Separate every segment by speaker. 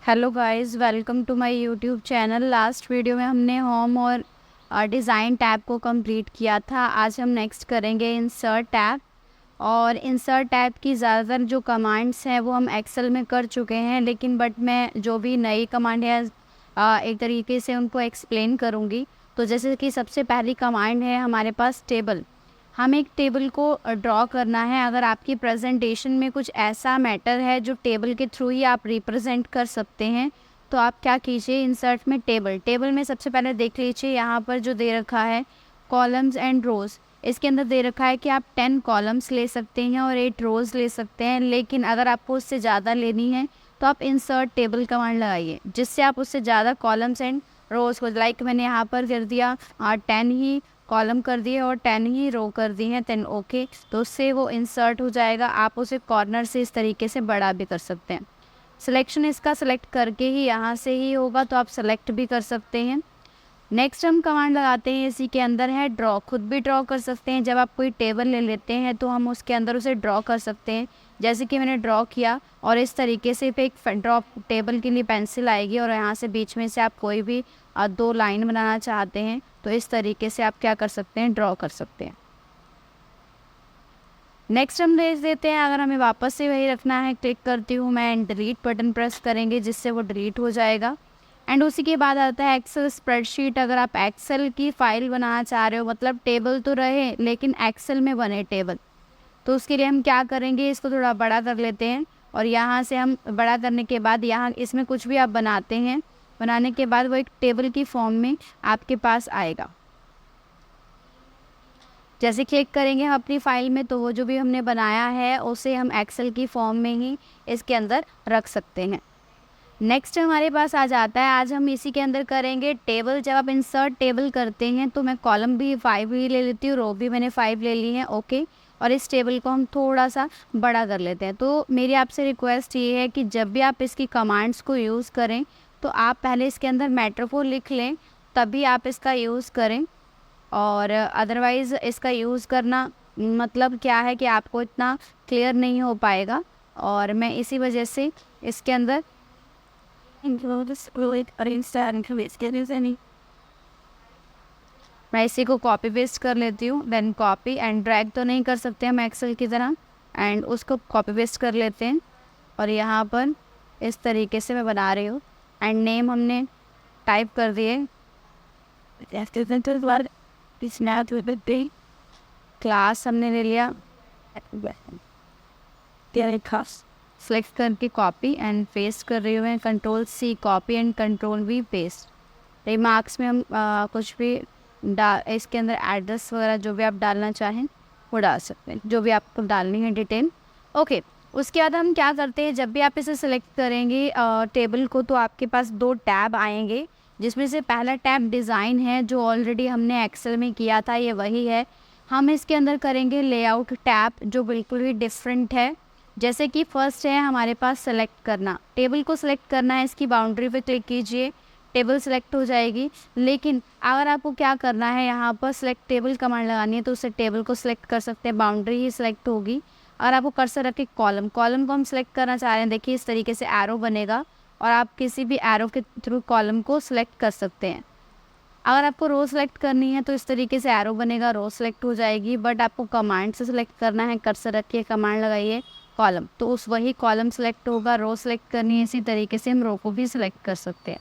Speaker 1: Hello guys, welcome to my YouTube channel. Last video में हमने home और design tab को कंप्लीट किया था। आज हम नेक्स्ट करेंगे इंसर्ट टैब। और इंसर्ट टैब की ज़्यादातर जो कमांड्स हैं वो हम एक्सेल में कर चुके हैं, लेकिन मैं जो भी नई कमांड है एक तरीके से उनको एक्सप्लेन करूँगी। तो जैसे कि सबसे पहली कमांड है हमारे पास टेबल। हमें एक टेबल को ड्रॉ करना है। अगर आपकी प्रेजेंटेशन में कुछ ऐसा मैटर है जो टेबल के थ्रू ही आप रिप्रेजेंट कर सकते हैं, तो आप क्या कीजिए, इंसर्ट में टेबल में सबसे पहले देख लीजिए यहाँ पर जो दे रखा है कॉलम्स एंड रोज़। इसके अंदर दे रखा है कि आप 10 कॉलम्स ले सकते हैं और 8 रोज़ ले सकते हैं, लेकिन अगर आपको उससे ज़्यादा लेनी है तो आप इंसर्ट टेबल कमांड लगाइए, जिससे आप उससे ज़्यादा कॉलम्स एंड रोज़ को, लाइक मैंने यहाँ पर कर दिया 10 ही कॉलम कर दिए और 10 ही रो कर दी हैं, देन ओके, तो उससे वो इंसर्ट हो जाएगा। आप उसे कॉर्नर से इस तरीके से बड़ा भी कर सकते हैं। सिलेक्शन इसका सेलेक्ट करके ही यहाँ से ही होगा, तो आप सेलेक्ट भी कर सकते हैं। नेक्स्ट हम कमांड लगाते हैं, इसी के अंदर है ड्रॉ। खुद भी ड्रॉ कर सकते हैं। जब आप कोई टेबल ले लेते हैं तो हम उसके अंदर उसे ड्रॉ कर सकते हैं, जैसे कि मैंने ड्रॉ किया। और इस तरीके से पे एक ड्रॉ टेबल के लिए पेंसिल आएगी और यहाँ से बीच में से आप कोई भी 2 लाइन बनाना चाहते हैं तो इस तरीके से आप क्या कर सकते हैं, ड्रॉ कर सकते हैं। नेक्स्ट हम देख देते हैं, अगर हमें वापस से वही रखना है, क्लिक करती हूँ मैं एंड डिलीट बटन प्रेस करेंगे, जिससे वो डिलीट हो जाएगा। एंड उसी के बाद आता है एक्सेल स्प्रेडशीट। अगर आप एक्सेल की फ़ाइल बनाना चाह रहे हो, मतलब टेबल तो रहे लेकिन एक्सेल में बने टेबल, तो उसके लिए हम क्या करेंगे, इसको थोड़ा बड़ा कर लेते हैं। और यहाँ से हम बड़ा करने के बाद यहाँ इसमें कुछ भी आप बनाते हैं, बनाने के बाद वो एक टेबल की फॉर्म में आपके पास आएगा। जैसे क्लिक करेंगे हम अपनी फ़ाइल में, तो वो जो भी हमने बनाया है उसे हम एक्सेल की फॉर्म में ही इसके अंदर रख सकते हैं। नेक्स्ट हमारे पास आ जाता है, आज हम इसी के अंदर करेंगे टेबल। जब आप इंसर्ट टेबल करते हैं तो मैं कॉलम भी 5 ही ले लेती हूँ, रो भी मैंने 5 ले ली है, ओके। और इस टेबल को हम थोड़ा सा बड़ा कर लेते हैं। तो मेरी आपसे रिक्वेस्ट ये है कि जब भी आप इसकी कमांड्स को यूज़ करें तो आप पहले इसके अंदर मैटर को लिख लें, तभी आप इसका यूज़ करें। और अदरवाइज़ इसका यूज़ करना मतलब क्या है कि आपको इतना क्लियर नहीं हो पाएगा। और मैं इसी वजह से इसके अंदर मैं इसी को कॉपी पेस्ट कर लेती हूँ। देन कॉपी एंड ड्रैग तो नहीं कर सकते हम एक्सेल की तरह, एंड उसको कॉपी पेस्ट कर लेते हैं। और यहाँ पर इस तरीके से मैं बना रही हूँ। एंड नेम हमने टाइप कर दिए, क्लास हमने ले लिया, सेलेक्ट करके कॉपी एंड पेस्ट कर रही हूँ मैं, control-C copy and कंट्रोल-V paste. Remarks में हम कुछ भी इसके अंदर एड्रेस वगैरह जो भी आप डालना चाहें वो डाल सकते हैं, जो भी आपको डालनी है डिटेल, ओके। उसके बाद हम क्या करते हैं, जब भी आप इसे सेलेक्ट करेंगे टेबल को, तो आपके पास 2 टैब आएंगे, जिसमें से पहला टैब डिज़ाइन है जो ऑलरेडी हमने एक्सेल में किया था, ये वही है। हम इसके अंदर करेंगे लेआउट टैब, जो बिल्कुल ही डिफरेंट है। जैसे कि फर्स्ट है हमारे पास सेलेक्ट करना, टेबल को सिलेक्ट करना है, इसकी बाउंड्री पे क्लिक कीजिए, टेबल सेलेक्ट हो जाएगी। लेकिन अगर आपको क्या करना है, यहाँ पर सेलेक्ट टेबल कमांड लगानी है, तो उससे टेबल को सिलेक्ट कर सकते हैं, बाउंड्री ही सिलेक्ट होगी। अगर आपको कर्सर रख के कॉलम को हम सिलेक्ट करना चाह रहे हैं, देखिए इस तरीके से एरो बनेगा और आप किसी भी एरो के थ्रू कॉलम को सिलेक्ट कर सकते हैं। अगर आपको रो सेलेक्ट करनी है तो इस तरीके से एरो बनेगा, रो सेलेक्ट हो जाएगी। बट आपको कमांड से सिलेक्ट करना है, कर्सर रखिए, कमांड लगाइए कॉलम, तो उस वही कॉलम सेलेक्ट होगा। रो सेलेक्ट करनी है, इसी तरीके से हम रो को भी सिलेक्ट कर सकते हैं।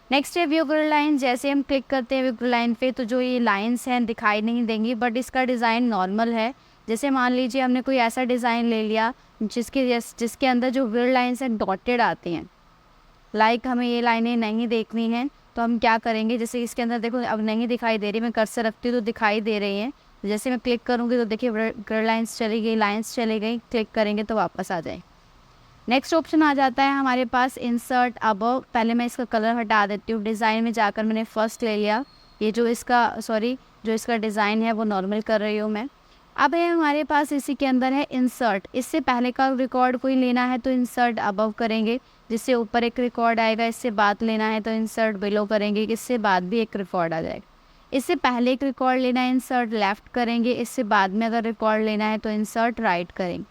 Speaker 1: नेक्स्ट है व्यू ग्रिड लाइन। जैसे हम क्लिक करते हैं व्यू ग्रिड लाइन पे, तो जो ये लाइंस हैं दिखाई नहीं देंगी, बट इसका डिज़ाइन नॉर्मल है। जैसे मान लीजिए हमने कोई ऐसा डिज़ाइन ले लिया जिसके अंदर जो ग्रिड लाइंस हैं डॉटेड आती हैं, लाइक हमें ये लाइनें नहीं देखनी हैं, तो हम क्या करेंगे, जैसे इसके अंदर देखो अब नहीं दिखाई दे रही, मैं कर्सर रखती हूँ तो दिखाई दे रही हैं। जैसे मैं क्लिक करूँगी तो देखिए ग्रिड लाइंस चली गई, लाइंस चली गई, क्लिक करेंगे तो वापस आ जाए। नेक्स्ट ऑप्शन आ जाता है हमारे पास इंसर्ट अबव। पहले मैं इसका कलर हटा देती हूँ, डिज़ाइन में जाकर मैंने फर्स्ट ले लिया, ये जो इसका डिज़ाइन है वो नॉर्मल कर रही हूँ मैं। अब है हमारे पास इसी के अंदर है इंसर्ट। इससे पहले का रिकॉर्ड कोई लेना है तो इंसर्ट अबव करेंगे, जिससे ऊपर एक रिकॉर्ड आएगा। इससे बाद लेना है तो इंसर्ट बिलो करेंगे, इससे बाद भी एक रिकॉर्ड आ जाएगा। इससे पहले एक रिकॉर्ड लेना है, इंसर्ट लेफ़्ट करेंगे। इससे बाद में अगर रिकॉर्ड लेना है तो इंसर्ट राइट करेंगे।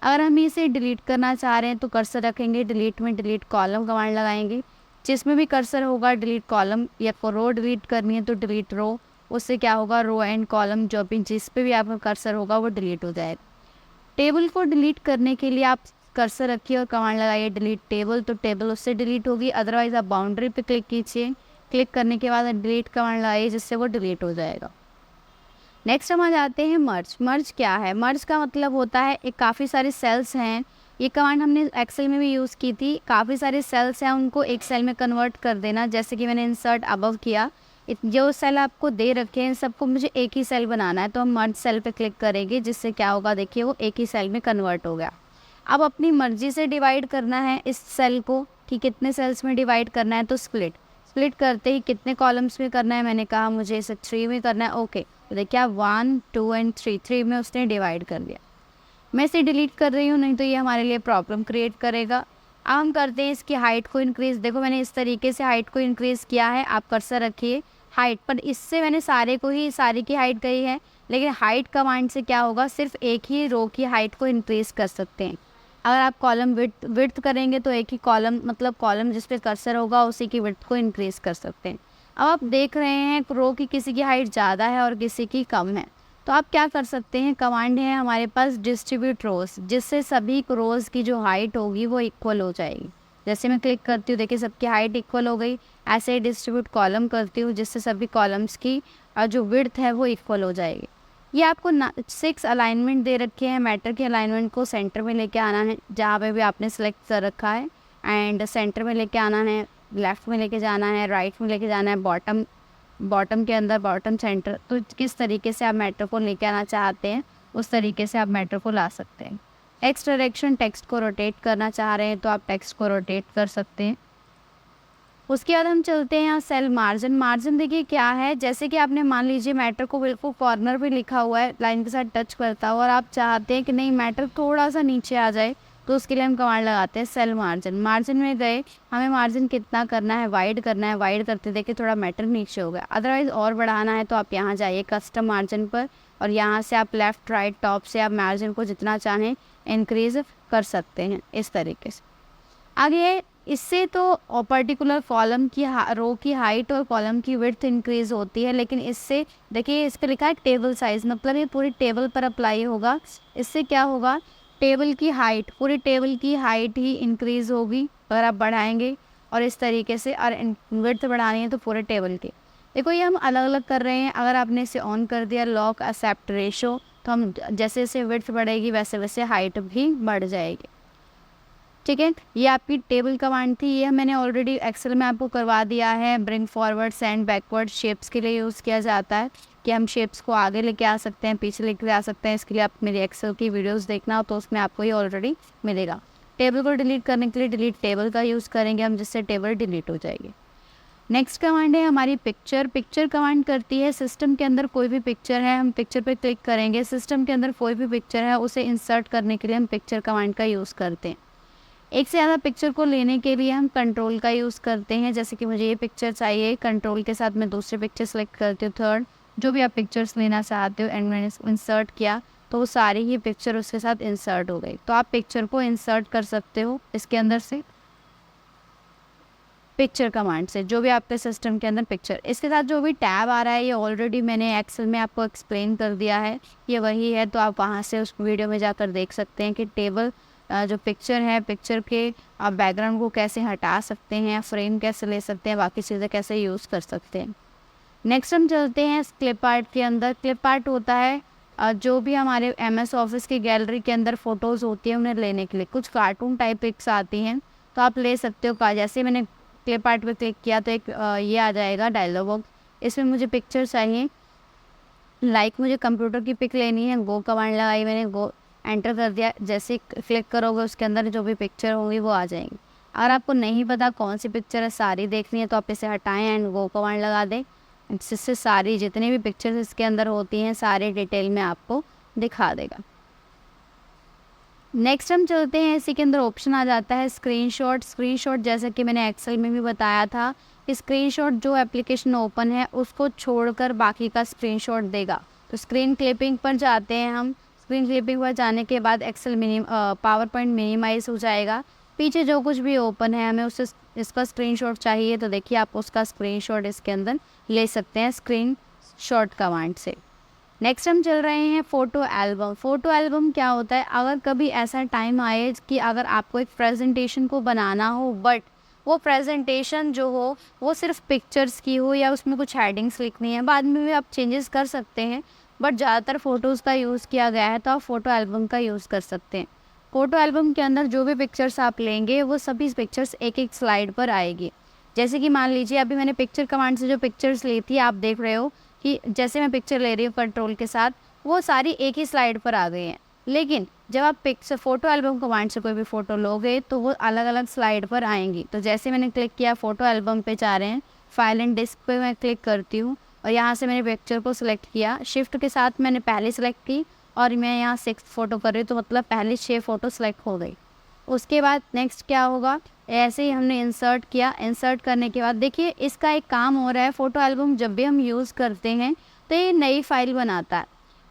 Speaker 1: अगर हम इसे डिलीट करना चाह रहे हैं तो कर्सर रखेंगे, डिलीट में डिलीट कॉलम कमांड लगाएंगे, जिसमें भी कर्सर होगा डिलीट कॉलम, या रो डिलीट करनी है तो डिलीट रो, उससे क्या होगा रो एंड कॉलम जो भी जिस पे भी आपका कर्सर होगा वो डिलीट हो जाएगा। टेबल को डिलीट करने के लिए आप कर्सर रखिए और कमांड लगाइए डिलीट टेबल, तो टेबल उससे डिलीट होगी। अदरवाइज आप बाउंड्री पे क्लिक कीजिए, क्लिक करने के बाद डिलीट कमांड लगाइए जिससे वो डिलीट हो जाएगा। नेक्स्ट हम आ जाते हैं मर्ज। मर्ज क्या है? मर्ज का मतलब होता है एक काफ़ी सारे सेल्स हैं, ये कमांड हमने एक्सेल में भी यूज़ की थी। काफ़ी सारे सेल्स हैं उनको एक सेल में कन्वर्ट कर देना, जैसे कि मैंने इंसर्ट अबव किया। जो सेल आपको दे रखे हैं सबको मुझे एक ही सेल बनाना है, तो हम मर्ज सेल पे क्लिक करेंगे, जिससे क्या होगा देखिए वो एक ही सेल में कन्वर्ट हो गया। अब अपनी मर्जी से डिवाइड करना है इस सेल को कि कितने सेल्स में डिवाइड करना है, तो स्प्लिट करते ही कितने कॉलम्स में करना है, मैंने कहा मुझे इसे 3 में करना है। ओके, तो देखिए 1 2 एंड 3 में उसने डिवाइड कर दिया। मैं इसे डिलीट कर रही हूँ, नहीं तो ये हमारे लिए प्रॉब्लम क्रिएट करेगा। अब हम करते हैं इसकी हाइट को इंक्रीज़। देखो मैंने इस तरीके से हाइट को इंक्रीज़ किया है, आप कर्सर रखिए हाइट पर। इससे मैंने सारी की हाइट कही है, लेकिन हाइट कमांड से क्या होगा, सिर्फ एक ही रो की हाइट को इंक्रीज़ कर सकते हैं। अगर आप कॉलम विड्थ करेंगे तो एक ही कॉलम, मतलब कॉलम जिस पे कर्सर होगा उसी की विड्थ को इंक्रीज़ कर सकते हैं। अब आप देख रहे हैं रो की किसी की हाइट ज़्यादा है और किसी की कम है, तो आप क्या कर सकते हैं, कमांड है हमारे पास डिस्ट्रीब्यूट रोज, जिससे सभी रोज़ की जो हाइट होगी वो इक्वल हो जाएगी। जैसे मैं क्लिक करती हूँ देखिए सबकी हाइट इक्वल हो गई। ऐसे ही डिस्ट्रीब्यूट कॉलम करती हूँ जिससे सभी कॉलम्स की जो विड्थ है वो इक्वल हो जाएगी। ये आपको 6 अलाइनमेंट दे रखे हैं। मैटर के अलाइनमेंट को सेंटर में लेके आना है, जहाँ पे भी आपने सेलेक्ट कर रखा है, एंड सेंटर में लेके आना है, लेफ़्ट में लेके जाना है, राइट में लेके जाना है, बॉटम के अंदर बॉटम सेंटर। तो किस तरीके से आप मैटर को लेके आना चाहते हैं उस तरीके से आप मैटर को ला सकते हैं। एक्स डायरेक्शन, टेक्स्ट को रोटेट करना चाह रहे हैं तो आप टेक्स्ट को रोटेट कर सकते हैं। उसके बाद हम चलते हैं यहाँ सेल मार्जिन। मार्जिन देखिए क्या है, जैसे कि आपने मान लीजिए मैटर को बिल्कुल कॉर्नर पे लिखा हुआ है, लाइन के साथ टच करता हुआ, और आप चाहते हैं कि नहीं मैटर थोड़ा सा नीचे आ जाए, तो उसके लिए हम कमांड लगाते हैं सेल मार्जिन। मार्जिन में गए, हमें मार्जिन कितना करना है, वाइड करना है। वाइड करते देखिए थोड़ा मैटर नीचे हो गया। अदरवाइज़ और बढ़ाना है तो आप यहाँ जाइए कस्टम मार्जिन पर, और यहाँ से आप लेफ़्ट राइट टॉप से आप मार्जिन को जितना चाहें इंक्रीज़ कर सकते हैं इस तरीके से। आगे इससे तो पर्टिकुलर कॉलम की रो की हाइट और कॉलम की विड्थ इंक्रीज़ होती है, लेकिन इससे देखिए इस पर लिखा है टेबल साइज़, मतलब ये पूरी टेबल पर अप्लाई होगा। इससे क्या होगा, टेबल की हाइट, पूरी टेबल की हाइट ही इंक्रीज़ होगी अगर आप बढ़ाएंगे, और इस तरीके से, और विड्थ बढ़ानी है तो पूरे टेबल की। देखो ये हम अलग अलग कर रहे हैं। अगर आपने इसे ऑन कर दिया लॉक एक्सेप्ट रेशो, तो हम जैसे जैसे विड्थ बढ़ेगी वैसे वैसे हाइट भी बढ़ जाएगी। ठीक है, ये आपकी टेबल कमांड थी। ये मैंने ऑलरेडी एक्सेल में आपको करवा दिया है। Bring forward, send backward shapes के लिए यूज़ किया जाता है, कि हम शेप्स को आगे लेके आ सकते हैं, पीछे लेके आ सकते हैं। इसके लिए आप मेरी एक्सेल की वीडियोस देखना हो तो उसमें आपको ये ऑलरेडी मिलेगा। टेबल को डिलीट करने के लिए डिलीट टेबल का यूज़ करेंगे हम, जिससे टेबल डिलीट हो जाएगी। नेक्स्ट कमांड है हमारी पिक्चर। पिक्चर कमांड करती है सिस्टम के अंदर कोई भी पिक्चर है, हम पिक्चर पे क्लिक करेंगे, सिस्टम के अंदर कोई भी पिक्चर है उसे इंसर्ट करने के लिए हम पिक्चर कमांड का यूज़ करते हैं। एक से ज़्यादा पिक्चर को लेने के लिए हम कंट्रोल का यूज़ करते हैं। जैसे कि मुझे ये पिक्चर चाहिए, कंट्रोल के साथ मैं दूसरे पिक्चर सेलेक्ट करती हूँ, थर्ड, जो भी आप पिक्चर्स लेना चाहते हो, एंड मैंने इंसर्ट किया तो वो सारी ही पिक्चर उसके साथ इंसर्ट हो गई। तो आप पिक्चर को इंसर्ट कर सकते हो इसके अंदर से पिक्चर कमांड से, जो भी आपके सिस्टम के अंदर पिक्चर। इसके साथ जो भी टैब आ रहा है ये ऑलरेडी मैंने एक्सेल में आपको एक्सप्लेन कर दिया है, ये वही है, तो आप वहाँ से उस वीडियो में जाकर देख सकते हैं कि टेबल जो पिक्चर है, पिक्चर के आप बैकग्राउंड को कैसे हटा सकते हैं, फ्रेम कैसे ले सकते हैं, बाकी चीज़ें कैसे यूज़ कर सकते हैं। नेक्स्ट हम चलते हैं क्लिप आर्ट के अंदर। क्लिप आर्ट होता है जो भी हमारे MS ऑफिस की गैलरी के अंदर फ़ोटोज़ होती है उन्हें लेने के लिए। कुछ कार्टून टाइप पिक्स आती हैं तो आप ले सकते हो। जैसे मैंने क्लिप आर्ट पर क्लिक किया तो एक ये आ जाएगा डायलॉग बॉक्स, इसमें मुझे पिक्चर चाहिए। लाइक मुझे कंप्यूटर की पिक लेनी है, गो कमांड लगाई मैंने, गो एंटर कर दिया। जैसे क्लिक करोगे उसके अंदर जो भी पिक्चर होंगी वो आ जाएंगी। अगर आपको नहीं पता कौन सी पिक्चर है, सारी देखनी है, तो आप इसे हटाएं एंड गो कमांड लगा दें, जिससे सारी जितनी भी पिक्चर्स इसके अंदर होती हैं सारे डिटेल में आपको दिखा देगा। नेक्स्ट हम चलते हैं, इसी के अंदर ऑप्शन आ जाता है स्क्रीनशॉट। स्क्रीनशॉट जैसा कि मैंने एक्सेल में भी बताया था, स्क्रीनशॉट जो एप्लीकेशन ओपन है उसको छोड़कर बाकी का स्क्रीनशॉट देगा। तो स्क्रीन क्लिपिंग पर जाते हैं हम। स्क्रीन क्लिपिंग पर जाने के बाद एक्सेल पावर पॉइंट मिनिमाइज हो जाएगा। पीछे जो कुछ भी ओपन है हमें उससे इसका स्क्रीनशॉट चाहिए तो देखिए आप उसका स्क्रीनशॉट इसके अंदर ले सकते हैं स्क्रीन शॉट कमांड से। नेक्स्ट हम चल रहे हैं फ़ोटो एल्बम। फ़ोटो एल्बम क्या होता है, अगर कभी ऐसा टाइम आए कि अगर आपको एक प्रेजेंटेशन को बनाना हो बट वो प्रेजेंटेशन जो हो वो सिर्फ पिक्चर्स की हो या उसमें कुछ हेडिंग्स लिखनी है, बाद में भी आप चेंजेस कर सकते हैं, बट ज़्यादातर फ़ोटोज़ का यूज़ किया गया है तो आप फ़ोटो एल्बम का यूज़ कर सकते हैं। फ़ोटो एल्बम के अंदर जो भी पिक्चर्स आप लेंगे वो सभी पिक्चर्स एक एक स्लाइड पर आएगी। जैसे कि मान लीजिए अभी मैंने पिक्चर कमांड से जो पिक्चर्स ली थी, आप देख रहे हो कि जैसे मैं पिक्चर ले रही हूँ कंट्रोल के साथ, वो सारी एक ही स्लाइड पर आ गई हैं। लेकिन जब आप फ़ोटो एल्बम कमांड से कोई भी फ़ोटो लोगे तो वो अलग अलग स्लाइड पर आएंगी। तो जैसे मैंने क्लिक किया फ़ोटो एल्बम पे जा रहे हैं, फाइल एंड डिस्क पे मैं क्लिक करती हूँ और यहाँ से मैंने पिक्चर को सिलेक्ट किया, शिफ्ट के साथ मैंने पहले सेलेक्ट की और मैं यहाँ 6 फ़ोटो कर रही हूँ तो मतलब पहले 6 फ़ोटो सेलेक्ट हो गई। उसके बाद नेक्स्ट क्या होगा, ऐसे ही हमने इंसर्ट किया। इंसर्ट करने के बाद देखिए इसका एक काम हो रहा है, फ़ोटो एल्बम जब भी हम यूज़ करते हैं तो ये नई फाइल बनाता है।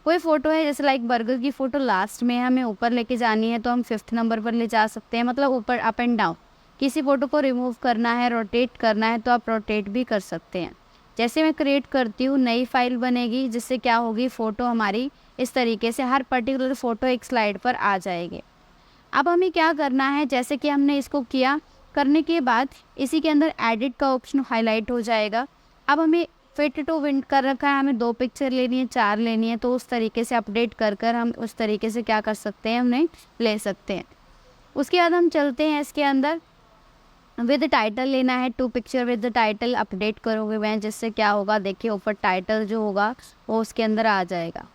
Speaker 1: कोई फ़ोटो है जैसे लाइक बर्गर की फ़ोटो लास्ट में हमें ऊपर लेके जानी है तो हम 5th नंबर पर ले जा सकते हैं, मतलब ऊपर अप एंड डाउन। किसी फ़ोटो को रिमूव करना है, रोटेट करना है तो आप रोटेट भी कर सकते हैं। जैसे मैं क्रिएट करती हूँ नई फाइल बनेगी जिससे क्या होगी, फ़ोटो हमारी इस तरीके से हर पर्टिकुलर फ़ोटो एक स्लाइड पर आ जाएगी। अब हमें क्या करना है, जैसे कि हमने इसको किया, करने के बाद इसी के अंदर एडिट का ऑप्शन हाईलाइट हो जाएगा। अब हमें फिट टू विंड कर रखा है, हमें 2 पिक्चर लेनी है, 4 लेनी है, तो उस तरीके से अपडेट कर कर हम उस तरीके से क्या कर सकते हैं, हमने ले सकते हैं। उसके बाद हम चलते हैं इसके अंदर विद टाइटल लेना है, 2 पिक्चर विद टाइटल अपडेट करोगे मैं, जिससे क्या होगा देखिए ऊपर टाइटल जो होगा वो उसके अंदर आ जाएगा।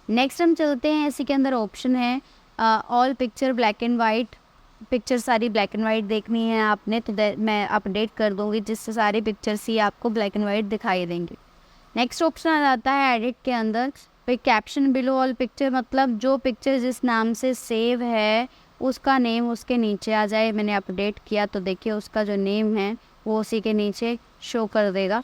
Speaker 1: नेक्स्ट हम चलते हैं, इसी के अंदर ऑप्शन है all picture black and white. Picture सारी ब्लैक एंड वाइट देखनी है आपने तो मैं अपडेट कर दूंगी जिससे सारी पिक्चर्स ही आपको ब्लैक एंड वाइट दिखाई देंगे। नेक्स्ट ऑप्शन आ जाता है एडिट के अंदर फिर कैप्शन बिलो ऑल पिक्चर, मतलब जो पिक्चर जिस नाम से सेव है उसका नेम उसके नीचे आ जाए। मैंने अपडेट किया तो देखिए उसका जो नेम है वो उसी के नीचे शो कर देगा।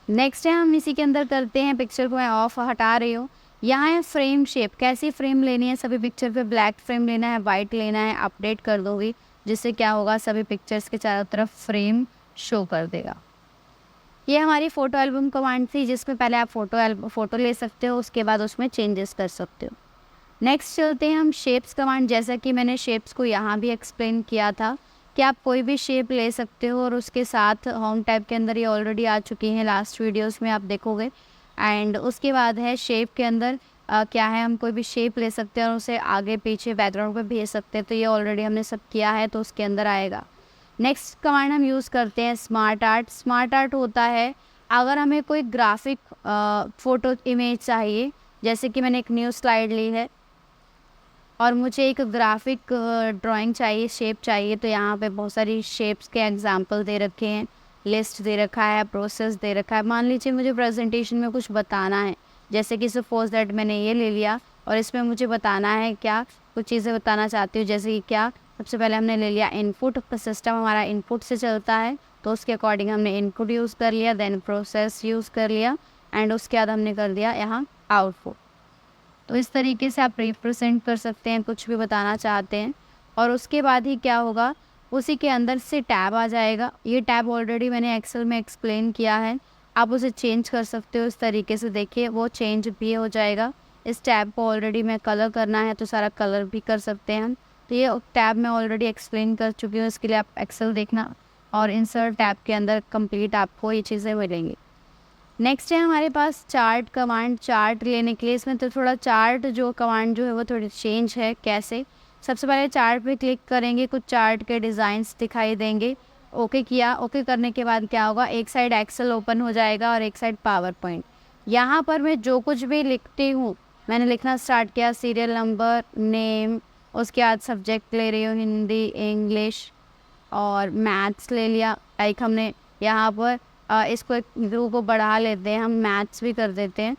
Speaker 1: नेक्स्ट है हम इसी के अंदर करते हैं, पिक्चर को मैं ऑफ हटा रही हूँ। यहाँ है फ्रेम शेप, कैसी फ्रेम लेनी है, सभी पिक्चर पे ब्लैक फ्रेम लेना है, वाइट लेना है, अपडेट कर दोगी जिससे क्या होगा सभी पिक्चर्स के चारों तरफ फ्रेम शो कर देगा। ये हमारी फ़ोटो एल्बम कमांड थी जिसमें पहले आप फ़ोटो ले सकते हो, उसके बाद उसमें चेंजेस कर सकते हो। नेक्स्ट चलते हैं हम शेप्स कमांड। जैसा कि मैंने शेप्स को यहाँ भी एक्सप्लेन किया था कि आप कोई भी शेप ले सकते हो और उसके साथ होम टैब के अंदर ये ऑलरेडी आ चुकी हैं, लास्ट वीडियोस में आप देखोगे। एंड उसके बाद है शेप के अंदर क्या है, हम कोई भी शेप ले सकते हैं और उसे आगे पीछे बैकग्राउंड पे भेज सकते हैं, तो ये ऑलरेडी हमने सब किया है तो उसके अंदर आएगा। नेक्स्ट कमांड हम यूज़ करते हैं स्मार्ट आर्ट। स्मार्ट आर्ट होता है अगर हमें कोई ग्राफिक फ़ोटो इमेज चाहिए, जैसे कि मैंने एक न्यू स्लाइड ली है और मुझे एक ग्राफिक ड्राइंग चाहिए, शेप चाहिए, तो यहाँ पे बहुत सारी शेप्स के एग्जांपल दे रखे हैं, लिस्ट दे रखा है, प्रोसेस दे रखा है। मान लीजिए मुझे प्रेजेंटेशन में कुछ बताना है, जैसे कि सपोज दैट मैंने ये ले लिया और इसमें मुझे बताना है क्या, कुछ चीज़ें बताना चाहती हूँ, जैसे कि क्या, सबसे पहले हमने ले लिया इनपुट। का सिस्टम हमारा इनपुट से चलता है तो उसके अकॉर्डिंग हमने इनपुट यूज़ कर लिया, देन प्रोसेस यूज़ कर लिया एंड उसके बाद हमने कर दिया यहाँ आउटपुट। तो इस तरीके से आप रिप्रेजेंट कर सकते हैं कुछ भी बताना चाहते हैं। और उसके बाद ही क्या होगा, उसी के अंदर से टैब आ जाएगा। ये टैब ऑलरेडी मैंने एक्सेल में एक्सप्लेन किया है, आप उसे चेंज कर सकते हो इस तरीके से, देखिए वो चेंज भी हो जाएगा। इस टैब को ऑलरेडी मैं कलर करना है तो सारा कलर भी कर सकते हैं। तो ये टैब मैं ऑलरेडी एक्सप्लेन कर चुकी हूँ, इसके लिए आप एक्सेल देखना और इंसर्ट टैब के अंदर कंप्लीट आपको ये चीज़ें मिलेंगी। नेक्स्ट है हमारे पास चार्ट कमांड। चार्ट लेने के लिए इसमें तो थोड़ा चार्ट जो कमांड जो है वो थोड़ी चेंज है। कैसे, सबसे पहले चार्ट पे क्लिक करेंगे, कुछ चार्ट के डिज़ाइंस दिखाई देंगे। ओके किया, ओके करने के बाद क्या होगा, एक साइड एक्सेल ओपन हो जाएगा और एक साइड पावर पॉइंट। यहाँ पर मैं जो कुछ भी लिखती हूँ, मैंने लिखना स्टार्ट किया सीरियल नंबर, नेम, उसके बाद सब्जेक्ट ले रही हूँ हिंदी, इंग्लिश और मैथ्स ले लिया। लाइक हमने यहाँ पर इसको एक ग्रुप को बढ़ा लेते हैं, हम मैथ्स भी कर देते हैं,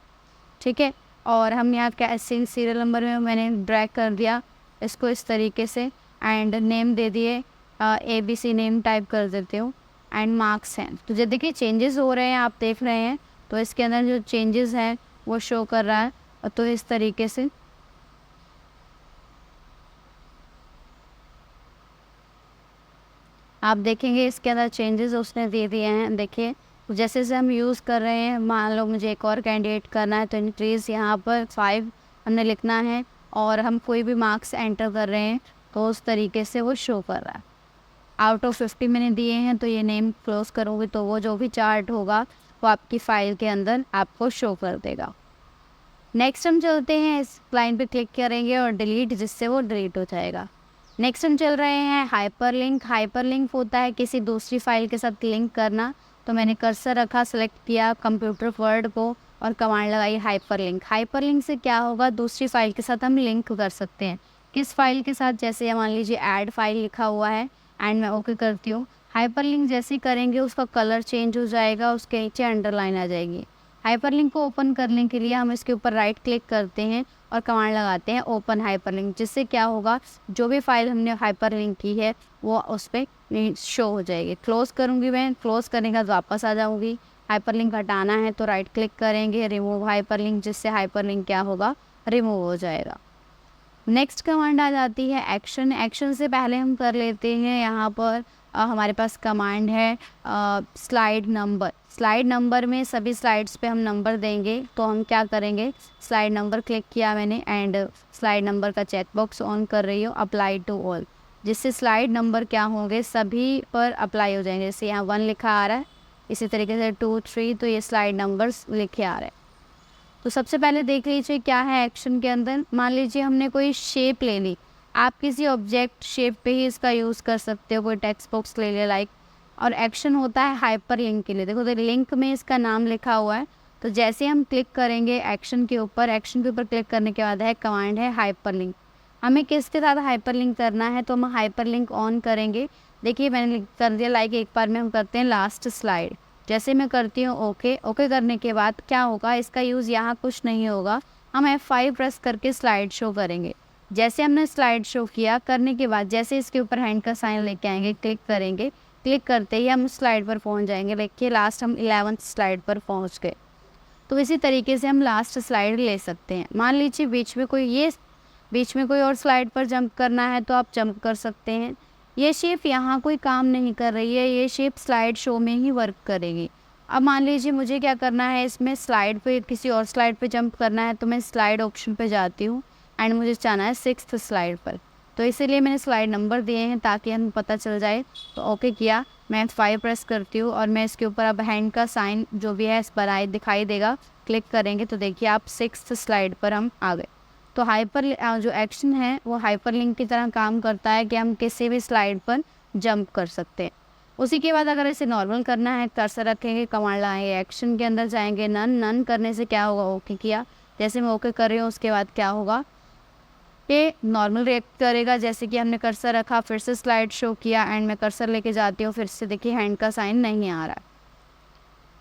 Speaker 1: ठीक है। और हम यहाँ क्या सीरियल नंबर में मैंने ड्रैग कर दिया इसको इस तरीके से एंड नेम दे दिए, ABC नेम टाइप कर देते हो एंड मार्क्स हैं। तो जब देखिए चेंजेस हो रहे हैं, आप देख रहे हैं, तो इसके अंदर जो चेंजेस हैं वो शो कर रहा है। तो इस तरीके से आप देखेंगे इसके अंदर चेंजेस उसने दे दिए हैं। देखिए जैसे जैसे हम यूज़ कर रहे हैं, मान लो मुझे एक और कैंडिडेट करना है तो इंक्रीज़ यहाँ पर 5 हमने लिखना है, और हम कोई भी मार्क्स एंटर कर रहे हैं तो उस तरीके से वो शो कर रहा है। आउट ऑफ 50 मैंने दिए हैं, तो ये नेम क्लोज करूँगी तो वो जो भी चार्ट होगा वो आपकी फ़ाइल के अंदर आपको शो कर देगा। नेक्स्ट हम चलते हैं, इस लाइन पे क्लिक करेंगे और डिलीट, जिससे वो डिलीट हो जाएगा। नेक्स्ट हम चल रहे हैं हाइपरलिंक। हाइपरलिंक होता है किसी दूसरी फाइल के साथ लिंक करना। तो मैंने कर्सर रखा, सेलेक्ट किया कंप्यूटर वर्ड को और कमांड लगाई हाइपरलिंक। हाइपरलिंक से क्या होगा, दूसरी फाइल के साथ हम लिंक कर सकते हैं। किस फाइल के साथ, जैसे मान लीजिए ऐड फाइल लिखा हुआ है एंड मैं ओके करती हूँ। हाइपरलिंक जैसे ही करेंगे उसका कलर चेंज हो जाएगा, उसके नीचे अंडरलाइन आ जाएगी। हाइपरलिंक को ओपन करने के लिए हम इसके ऊपर राइट क्लिक करते हैं और कमांड लगाते हैं ओपन हाइपरलिंक, जिससे क्या होगा, जो भी फाइल हमने हाइपरलिंक की है वो उस पर शो हो जाएगी। क्लोज करूँगी मैं, क्लोज करने के बाद वापस आ जाऊँगी। हाइपरलिंक हटाना है तो राइट क्लिक करेंगे, रिमूव हाइपरलिंक, जिससे हाइपरलिंक क्या होगा, रिमूव हो जाएगा। नेक्स्ट कमांड आ जाती है एक्शन। एक्शन से पहले हम कर लेते हैं यहाँ पर हमारे पास कमांड है स्लाइड नंबर। स्लाइड नंबर में सभी स्लाइड्स पे हम नंबर देंगे, तो हम क्या करेंगे, स्लाइड नंबर क्लिक किया मैंने एंड स्लाइड नंबर का चेकबॉक्स ऑन कर रही हूँ, अप्लाई टू ऑल, जिससे स्लाइड नंबर क्या होंगे, सभी पर अप्लाई हो जाएंगे। जैसे यहाँ 1 लिखा आ रहा है, इसी तरीके से 2, 3, तो ये स्लाइड नंबर्स लिखे आ रहे हैं। तो सबसे पहले देख लीजिए क्या है एक्शन के अंदर। मान लीजिए हमने कोई शेप ले ली, आप किसी ऑब्जेक्ट शेप पे ही इसका यूज़ कर सकते हो। कोई टेक्स्ट बॉक्स ले लिया लाइक, और एक्शन होता है हाइपर लिंक के लिए। देखो तो लिंक में इसका नाम लिखा हुआ है, तो जैसे हम क्लिक करेंगे एक्शन के ऊपर, एक्शन के ऊपर क्लिक करने के बाद है कमांड है हाइपर लिंक। हमें किसके साथ हाइपर लिंक करना है, तो हम हाइपर लिंक ऑन करेंगे। देखिए मैंने कर दिया लाइक, एक बार में हम करते हैं लास्ट स्लाइड। जैसे मैं करती हूँ ओके, ओके करने के बाद क्या होगा, इसका यूज़ यहाँ कुछ नहीं होगा, हम F5 प्रेस करके स्लाइड शो करेंगे। जैसे हमने स्लाइड शो किया, करने के बाद जैसे इसके ऊपर हैंड का साइन लेके आएंगे, क्लिक करेंगे, क्लिक करते ही हम स्लाइड पर पहुँच जाएंगे। देखिए लास्ट हम 11th स्लाइड पर पहुँच गए। तो इसी तरीके से हम लास्ट स्लाइड ले सकते हैं। मान लीजिए बीच में कोई और स्लाइड पर जंप करना है तो आप जंप कर सकते हैं। ये शेप यहाँ कोई काम नहीं कर रही है, ये शेप स्लाइड शो में ही वर्क करेगी। अब मान लीजिए मुझे क्या करना है, इसमें स्लाइड पे किसी और स्लाइड पे जंप करना है, तो मैं स्लाइड ऑप्शन पे जाती हूँ एंड मुझे जाना है 6th स्लाइड पर। तो इसीलिए मैंने स्लाइड नंबर दिए हैं ताकि हमें पता चल जाए। तो ओके किया, मैं F5 प्रेस करती हूँ और मैं इसके ऊपर अब हैंड का साइन जो भी है इस पर आए दिखाई देगा। क्लिक करेंगे तो देखिए आप 6th स्लाइड पर हम आ गए। तो हाइपर जो एक्शन है वो हाइपर लिंक की तरह काम करता है कि हम किसी भी स्लाइड पर जंप कर सकते हैं। उसी के बाद अगर इसे नॉर्मल करना है, कर्सर रखेंगे, कमांड लाएंगे, एक्शन के अंदर जाएंगे, नन करने से क्या होगा, ओके किया, जैसे मैं ओके कर रही हूँ उसके बाद क्या होगा, ये नॉर्मल रिएक्ट करेगा। जैसे कि हमने कर्सर रखा, फिर से स्लाइड शो किया एंड मैं कर्सर लेके जाती हूँ, फिर से देखिए हैंड का साइन नहीं आ रहा है।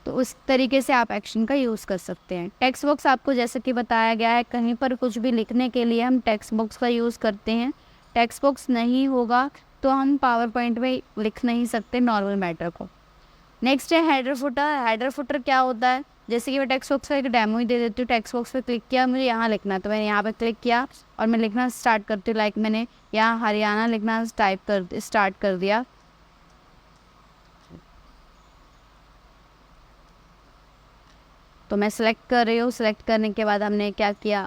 Speaker 1: तो उस तरीके से आप एक्शन का यूज़ कर सकते हैं। टेक्स्ट बॉक्स आपको जैसे कि बताया गया है, कहीं पर कुछ भी लिखने के लिए हम टेक्स्ट बॉक्स का यूज़ करते हैं। टेक्स्ट बॉक्स नहीं होगा तो हम पावर पॉइंट में लिख नहीं सकते नॉर्मल मैटर को। नेक्स्ट है हेडर फुटर। हेडर फुटर क्या होता है, जैसे कि मैं टेक्स्ट बॉक्स का एक डेमो ही दे देती हूँ। टेक्स्ट बॉक्स पे क्लिक किया, मुझे यहाँ लिखना है तो मैंने यहाँ पे क्लिक किया और मैं लिखना स्टार्ट करती हूँ। लाइक मैंने यहाँ हरियाणा लिखना स्टार्ट कर दिया। तो मैं सेलेक्ट कर रही हूँ, सेलेक्ट करने के बाद हमने क्या किया,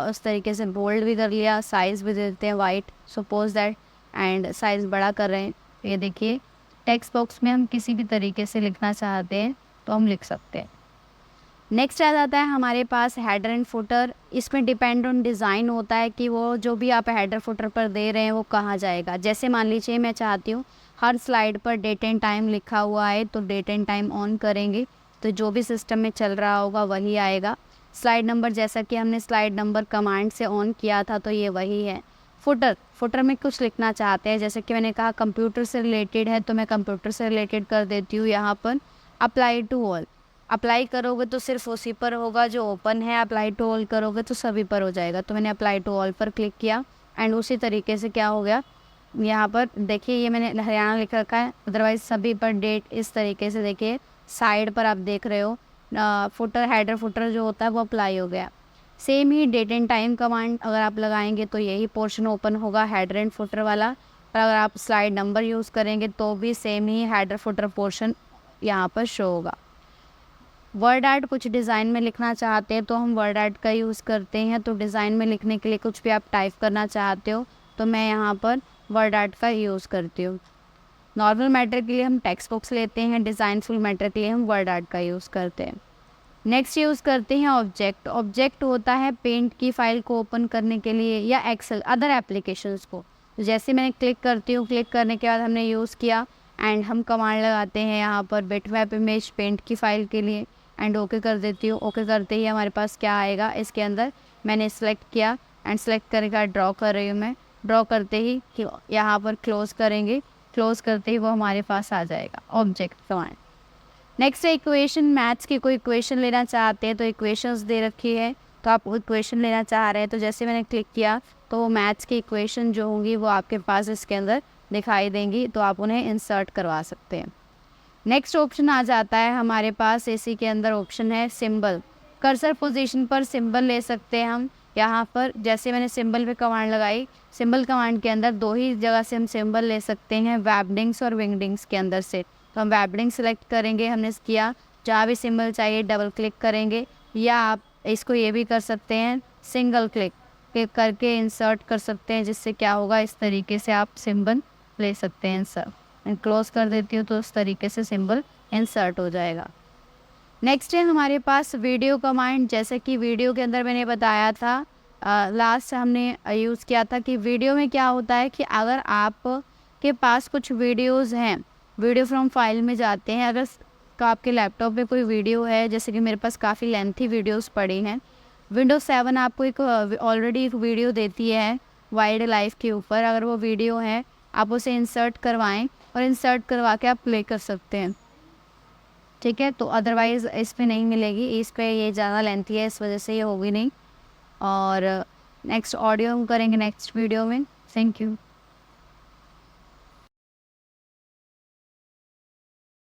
Speaker 1: उस तरीके से बोल्ड भी कर लिया, साइज़ भी दे देते हैं white, suppose that, and size बड़ा कर रहे हैं। ये देखिए टेक्स्ट बॉक्स में हम किसी भी तरीके से लिखना चाहते हैं तो हम लिख सकते हैं। नेक्स्ट आ जाता है हमारे पास हेडर एंड फुटर। इसमें डिपेंड ऑन डिज़ाइन होता है कि वो जो भी आप हेडर फुटर पर दे रहे हैं वो कहाँ जाएगा। जैसे मान लीजिए मैं चाहती हूँ हर स्लाइड पर डेट एंड टाइम लिखा हुआ है, तो डेट एंड टाइम ऑन करेंगे तो जो भी सिस्टम में चल रहा होगा वही आएगा। स्लाइड नंबर जैसा कि हमने स्लाइड नंबर कमांड से ऑन किया था तो ये वही है। फुटर में कुछ लिखना चाहते हैं, जैसे कि मैंने कहा कंप्यूटर से रिलेटेड है तो मैं कंप्यूटर से रिलेटेड कर देती हूँ। यहाँ पर अप्लाई टू ऑल, अप्लाई करोगे तो सिर्फ उसी पर होगा जो ओपन है, अप्लाई टू ऑल करोगे तो सभी पर हो जाएगा। तो मैंने अप्लाई टू ऑल पर क्लिक किया एंड उसी तरीके से क्या हो गया, यहाँ पर देखिए ये मैंने हरियाणा लिख रखा है, अदरवाइज सभी पर डेट। इस तरीके से देखिए साइड पर आप देख रहे हो फुटर हेडर फुटर जो होता है वो अप्लाई हो गया। सेम ही डेट एंड टाइम कमांड अगर आप लगाएंगे तो यही पोर्शन ओपन होगा, हेडर एंड फुटर वाला। और अगर आप स्लाइड नंबर यूज़ करेंगे तो भी सेम ही हेडर फुटर पोर्शन यहाँ पर शो होगा। वर्ड आर्ट कुछ डिज़ाइन में लिखना चाहते हैं तो हम वर्ड आर्ट का यूज़ करते हैं। तो डिज़ाइन में लिखने के लिए कुछ भी आप टाइप करना चाहते हो तो मैं यहाँ पर वर्ड आर्ट का यूज़ करती हूँ। नॉर्मल मैटर के लिए हम टेक्स्ट बुक्स लेते हैं, डिज़ाइनफुल मैटर के लिए हम वर्ड आर्ट का यूज़ करते हैं। नेक्स्ट यूज़ करते हैं ऑब्जेक्ट। ऑब्जेक्ट होता है पेंट की फाइल को ओपन करने के लिए या एक्सेल अदर एप्लीकेशंस को। तो जैसे मैंने क्लिक करती हूँ, क्लिक करने के बाद हमने यूज़ किया एंड हम कमांड लगाते हैं यहाँ पर बिटमैप इमेज पेंट की फ़ाइल के लिए एंड ओके कर देती हूँ। ओके करते ही हमारे पास क्या आएगा, इसके अंदर मैंने सेलेक्ट किया एंड सेलेक्ट करके बाद ड्रॉ कर रही हूँ मैं। ड्रॉ करते ही यहाँ पर क्लोज़ करेंगे, क्लोज़ करते ही वो हमारे पास आ जाएगा ऑब्जेक्ट कमांड। नेक्स्ट है इक्वेशन। मैथ्स की कोई इक्वेशन लेना चाहते हैं तो इक्वेशंस दे रखी है, तो आप इक्वेशन लेना चाह रहे हैं तो जैसे मैंने क्लिक किया तो मैथ्स की इक्वेशन जो होंगी वो आपके पास इसके अंदर दिखाई देंगी, तो आप उन्हें इंसर्ट करवा सकते हैं। नेक्स्ट ऑप्शन आ जाता है हमारे पास, इसी के अंदर ऑप्शन है सिंबल। कर्सर पोजीशन पर सिंबल ले सकते हैं हम। यहाँ पर जैसे मैंने सिंबल पे कमांड लगाई, सिंबल कमांड के अंदर दो ही जगह से हम सिंबल ले सकते हैं, वेबडिंग्स और विंगडिंग्स के अंदर से। तो हम वेबडिंग सेलेक्ट करेंगे, हमने किया, जहाँ भी सिंबल चाहिए डबल क्लिक करेंगे, या आप इसको ये भी कर सकते हैं सिंगल क्लिक करके इंसर्ट कर सकते हैं, जिससे क्या होगा इस तरीके से आप सिंबल ले सकते हैं इंसर्ट। मैं क्लोज कर देती हूँ तो उस तरीके से सिंबल इंसर्ट हो जाएगा। नेक्स्ट है हमारे पास वीडियो कमांड। जैसे कि वीडियो के अंदर मैंने बताया था, लास्ट हमने यूज़ किया था कि वीडियो में क्या होता है कि अगर आप के पास कुछ वीडियोज़ हैं, वीडियो फ्रॉम फाइल में जाते हैं, अगर आपके लैपटॉप में कोई वीडियो है, जैसे कि मेरे पास काफ़ी लेंथी वीडियोस पड़ी हैं, विंडोज 7 आपको एक ऑलरेडी एक वीडियो देती है वाइल्ड लाइफ के ऊपर। अगर वो वीडियो है आप उसे इंसर्ट करवाएं और इंसर्ट करवा के आप प्ले कर सकते हैं, ठीक है। तो अदरवाइज़ इस पर नहीं मिलेगी, इस पर ये ज़्यादा लेंथी है, इस वजह से ये होगी नहीं। और नेक्स्ट ऑडियो हम करेंगे नेक्स्ट वीडियो में। Thank you.